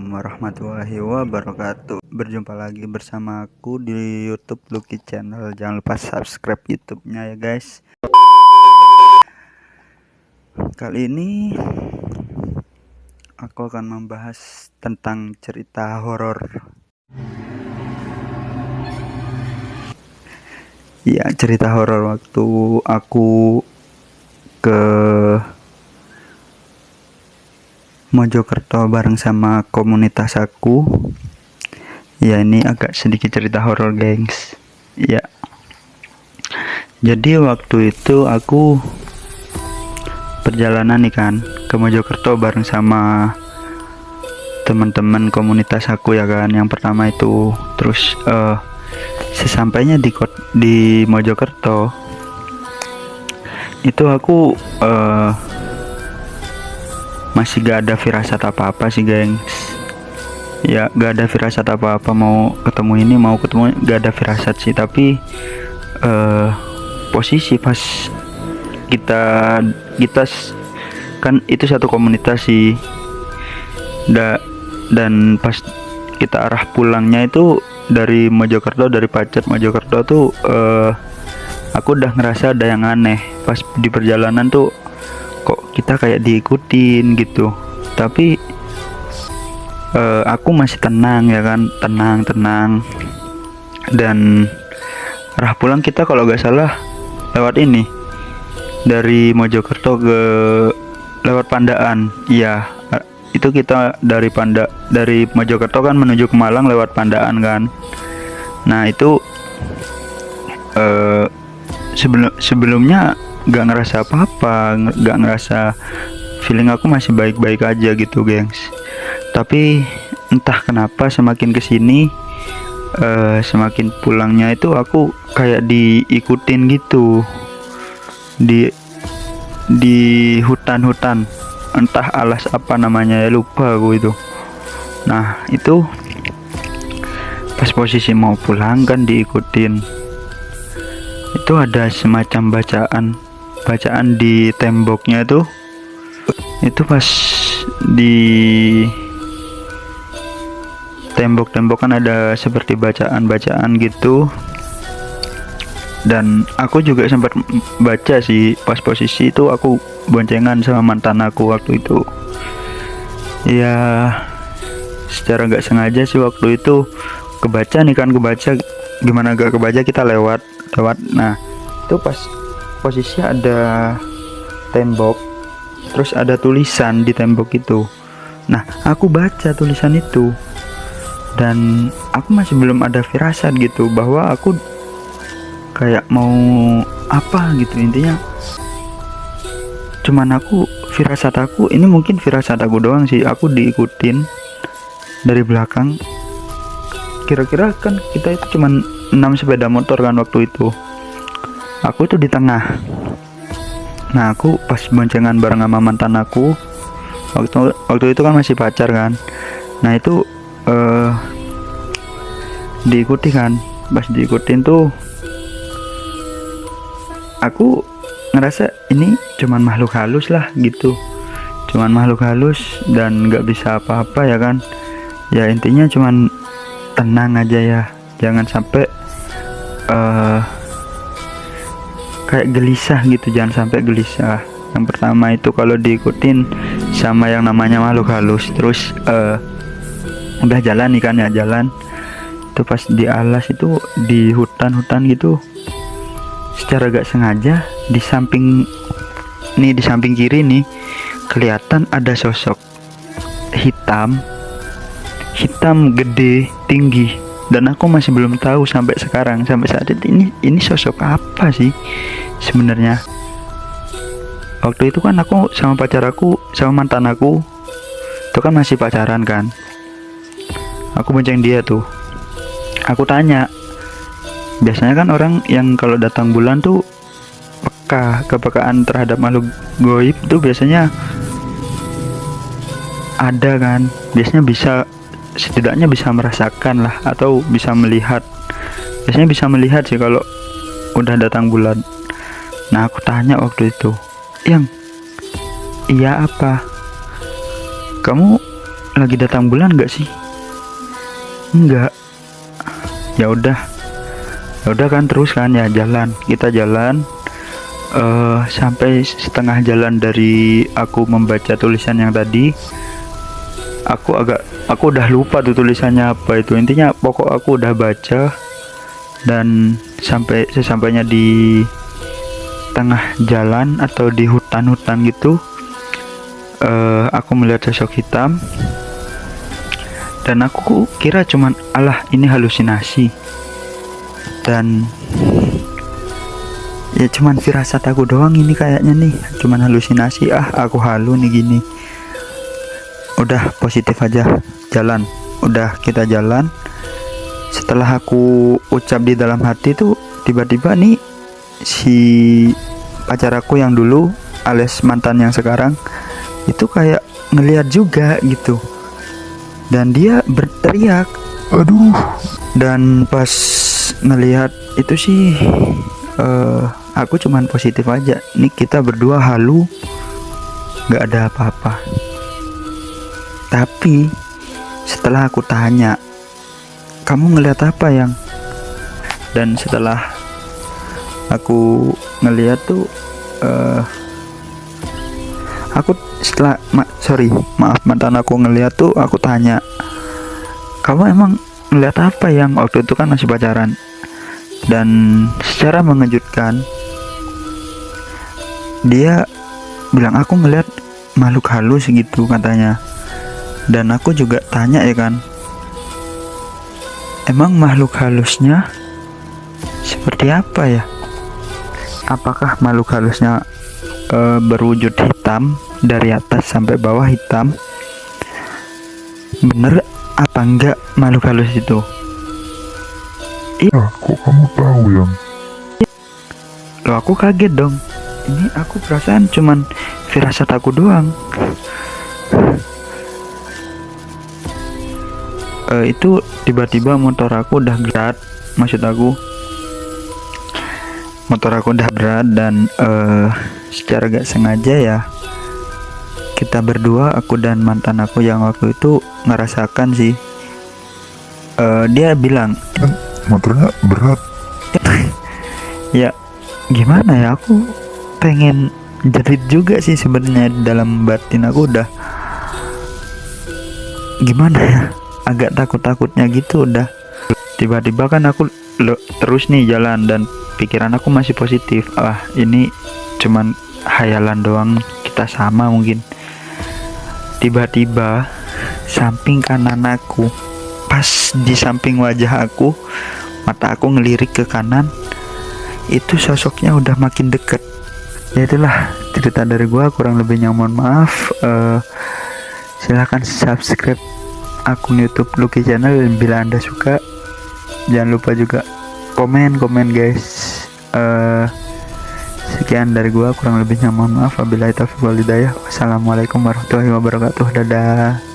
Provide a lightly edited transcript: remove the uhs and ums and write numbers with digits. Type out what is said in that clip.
warahmatullahi wabarakatuh. Berjumpa lagi bersama aku di YouTube Lucky Channel. Jangan lupa subscribe YouTube-nya ya guys. Kali ini aku akan membahas tentang cerita horor. Ya, cerita horor waktu aku ke Mojokerto bareng sama komunitas aku. Ya, ini agak sedikit cerita horor, gengs. Ya. Jadi waktu itu aku perjalanan nih kan ke Mojokerto bareng sama teman-teman komunitas aku ya kan. Yang pertama itu terus sesampainya di Mojokerto itu aku masih gak ada firasat apa-apa sih gengs. Ya gak ada firasat apa-apa, mau ketemu ini mau ketemu, gak ada firasat sih. Tapi posisi pas kita kan itu satu komunitas sih, dan pas kita arah pulangnya itu dari Mojokerto, dari Pacet Mojokerto tuh aku udah ngerasa ada yang aneh. Pas di perjalanan tuh kok kita kayak diikutin gitu, tapi aku masih tenang ya kan, tenang. Dan arah pulang kita kalau gak salah lewat ini, dari Mojokerto lewat Pandaan. Iya, itu kita dari Mojokerto kan menuju ke Malang lewat Pandaan kan. Nah itu sebelumnya gak ngerasa apa-apa, gak ngerasa, feeling aku masih baik-baik aja gitu gengs. Tapi entah kenapa semakin kesini semakin pulangnya itu aku kayak diikutin gitu di hutan, entah alas apa namanya ya, lupa aku itu. Nah itu pas posisi mau pulang kan diikutin, itu ada semacam bacaan di temboknya itu pas di tembok kan ada seperti bacaan gitu. Dan aku juga sempat baca sih pas posisi itu aku boncengan sama mantan aku waktu itu. Ya secara nggak sengaja sih waktu itu kebaca, gimana gak kebaca, kita lewat. Nah itu pas posisi ada tembok, terus ada tulisan di tembok itu. Nah aku baca tulisan itu dan aku masih belum ada firasat gitu bahwa aku kayak mau apa gitu. Intinya cuman firasat aku ini, mungkin firasat aku doang sih, aku diikutin dari belakang. Kira-kira kan kita itu cuman 6 sepeda motor kan waktu itu, aku tuh di tengah. Nah aku pas boncengan bareng sama mantan aku waktu itu kan masih pacar kan. Nah itu diikuti kan. Pas diikutin tuh aku ngerasa ini cuman makhluk halus lah gitu, cuman makhluk halus dan nggak bisa apa-apa ya kan. Ya intinya cuman tenang aja ya, jangan sampai kayak gelisah gitu, jangan sampai gelisah. Yang pertama itu kalau diikutin sama yang namanya makhluk halus. Terus udah jalan nih kan ya, jalan itu pas di alas itu, di hutan gitu, secara gak sengaja di samping kiri nih kelihatan ada sosok hitam gede tinggi. Dan aku masih belum tahu sampai sekarang, sampai saat ini sosok apa sih sebenarnya. Waktu itu kan aku sama mantan aku itu kan masih pacaran kan. Aku bonceng dia tuh, aku tanya, biasanya kan orang yang kalau datang bulan tuh kepekaan terhadap makhluk goib tuh biasanya ada kan, biasanya setidaknya bisa merasakan lah, atau bisa melihat. Biasanya bisa melihat sih kalau udah datang bulan. Nah aku tanya waktu itu, yang iya apa, kamu lagi datang bulan nggak sih? Enggak. Ya udah, kan terus kan ya jalan, kita jalan sampai setengah jalan dari aku membaca tulisan yang tadi. Aku udah lupa tuh tulisannya apa itu, intinya pokok aku udah baca. Dan sesampainya di tengah jalan atau di hutan-hutan gitu, aku melihat sosok hitam dan aku kira cuman alah ini halusinasi, dan ya cuman firasat aku doang ini kayaknya nih, cuman halusinasi, aku halu nih gini. Udah positif aja, jalan. Udah kita jalan. Setelah aku ucap di dalam hati tuh, tiba-tiba nih si pacar aku yang dulu alias mantan yang sekarang itu kayak ngeliat juga gitu, dan dia berteriak, aduh. Dan pas ngelihat itu sih aku cuman positif aja, nih kita berdua halu, nggak ada apa-apa. Tapi setelah aku tanya, kamu ngeliat apa yang? Dan setelah aku ngeliat tuh maaf, mantan aku ngeliat tuh, aku tanya, kamu emang ngeliat apa yang? Waktu itu kan masih pacaran. Dan secara mengejutkan dia bilang aku ngeliat makhluk halus gitu katanya. Dan aku juga tanya ya kan, emang makhluk halusnya seperti apa ya? Apakah makhluk halusnya berwujud hitam dari atas sampai bawah hitam? Bener apa enggak makhluk halus itu? Kok kamu tahu yang? Loh, aku kaget dong. Ini aku perasaan cuman firasat aku doang. Itu tiba-tiba motor aku udah berat, motor aku udah berat, dan secara gak sengaja ya kita berdua, aku dan mantan aku yang waktu itu ngerasakan sih. Dia bilang Motornya berat. ya gimana ya, aku pengen jerit juga sih sebenarnya, dalam batin aku udah gimana ya, agak takut-takutnya gitu udah. Tiba-tiba kan aku terus nih jalan dan pikiran aku masih positif, ini cuman hayalan doang, kita sama mungkin. Tiba-tiba samping kanan aku, pas di samping wajah aku, mata aku ngelirik ke kanan, itu sosoknya udah makin deket. Ya itulah cerita dari gua, kurang lebihnya mohon maaf. Silahkan subscribe akun YouTube Lucky Channel bila anda suka. Jangan lupa juga komen guys. Sekian dari gua, kurang lebihnya mohon maaf. Wabillahi taufiq wal hidayah. Wassalamualaikum warahmatullahi wabarakatuh. Dadah.